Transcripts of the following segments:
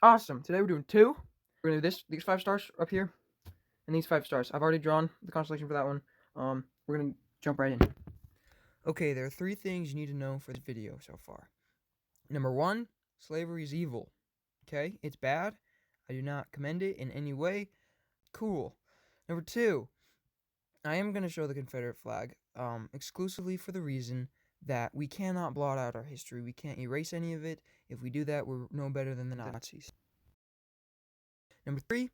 Awesome. Today we're doing two. We're gonna do these 5 stars up here, and these 5 stars. I've already drawn the constellation for that one. We're gonna jump right in. Okay, there are 3 things you need to know for this video so far. Number 1, slavery is evil. Okay, it's bad. I do not commend it in any way. Cool. Number 2, I am gonna show the Confederate flag, exclusively for the reason that we cannot blot out our history. We can't erase any of it. If we do that, we're no better than the Nazis. Number 3,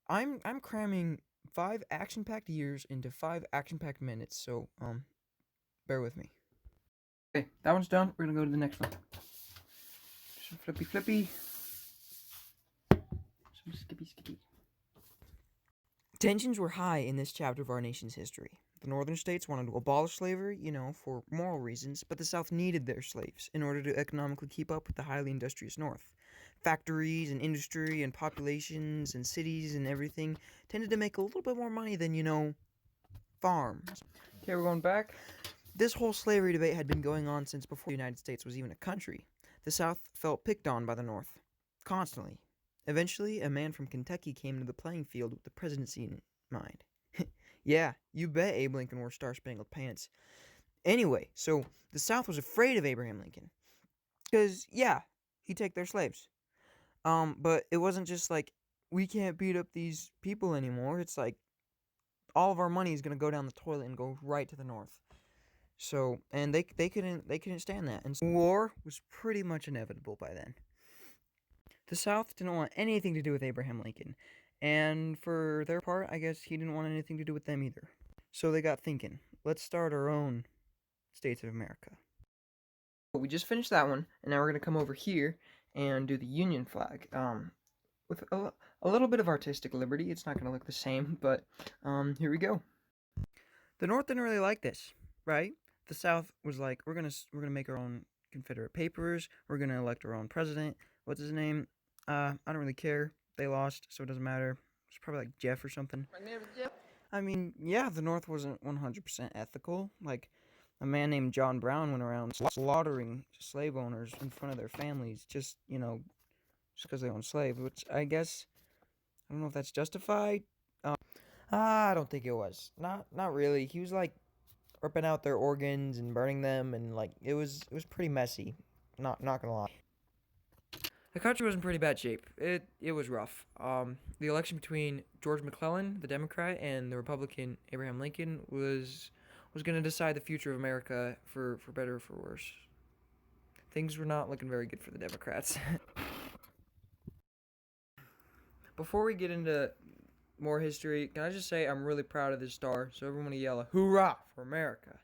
I'm cramming 5 action-packed years into 5 action-packed minutes, so bear with me. Okay, that one's done. We're gonna go to the next one. Some flippy. Some skippy. Tensions were high in this chapter of our nation's history. The northern states wanted to abolish slavery, for moral reasons, but the South needed their slaves in order to economically keep up with the highly industrious North. Factories and industry and populations and cities and everything tended to make a little bit more money than, farms. Okay, we're going back. This whole slavery debate had been going on since before the United States was even a country. The South felt picked on by the North, constantly. Eventually, a man from Kentucky came to the playing field with the presidency in mind. Yeah, you bet Abe Lincoln wore Star-Spangled Pants. Anyway, so the South was afraid of Abraham Lincoln. Because, yeah, he'd take their slaves. But it wasn't just like, we can't beat up these people anymore. It's like, all of our money is going to go down the toilet and go right to the North. So, and they couldn't stand that. And so war was pretty much inevitable by then. The South didn't want anything to do with Abraham Lincoln. And for their part, I guess he didn't want anything to do with them either. So they got thinking, let's start our own States of America. We just finished that one, and now we're going to come over here and do the Union flag. With a little bit of artistic liberty. It's not going to look the same, but here we go. The North didn't really like this, right? The South was like, we're gonna make our own Confederate papers. We're gonna elect our own president. What's his name? I don't really care. They lost, so it doesn't matter. It's probably like Jeff or something. My name is Jeff. I mean, yeah, the North wasn't 100% ethical. Like, a man named John Brown went around slaughtering slave owners in front of their families just because they owned slaves, which I guess, I don't know if that's justified. I don't think it was. Not really. He was like ripping out their organs and burning them, and like it was pretty messy. Not gonna lie. The country was in pretty bad shape. It was rough. The election between George McClellan, the Democrat, and the Republican Abraham Lincoln was going to decide the future of America for better or for worse. Things were not looking very good for the Democrats. Before we get into more history, can I just say I'm really proud of this star, so everyone yell a hoorah for America.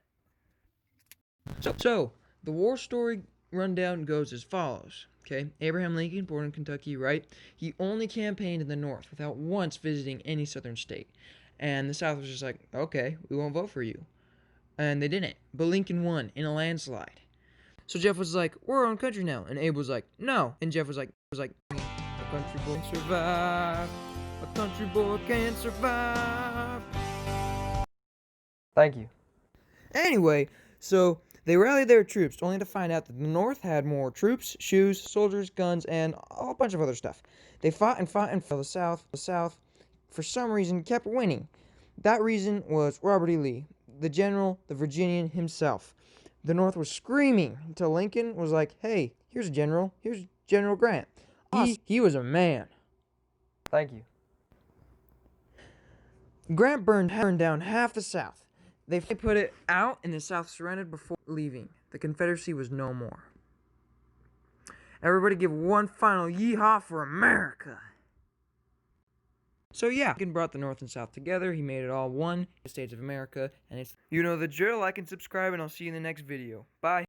So the war story rundown goes as follows. Okay, Abraham Lincoln, born in Kentucky, right? He only campaigned in the North without once visiting any southern state. And the South was just like, okay, we won't vote for you. And they didn't. But Lincoln won in a landslide. So Jeff was like, we're our own country now. And Abe was like, no. And Jeff was like, a country boy can survive. A country boy can survive. Thank you. Anyway, so they rallied their troops, only to find out that the North had more troops, shoes, soldiers, guns, and a whole bunch of other stuff. They fought and the South, for some reason, kept winning. That reason was Robert E. Lee, the general, the Virginian himself. The North was screaming until Lincoln was like, hey, here's General Grant. He was a man. Thank you. Grant burned down half the South. They put it out, and the South surrendered before leaving. The Confederacy was no more. Everybody give one final yeehaw for America. So yeah, Lincoln brought the North and South together. He made it all one, the States of America, and it's... You know the drill. Like and subscribe, and I'll see you in the next video. Bye.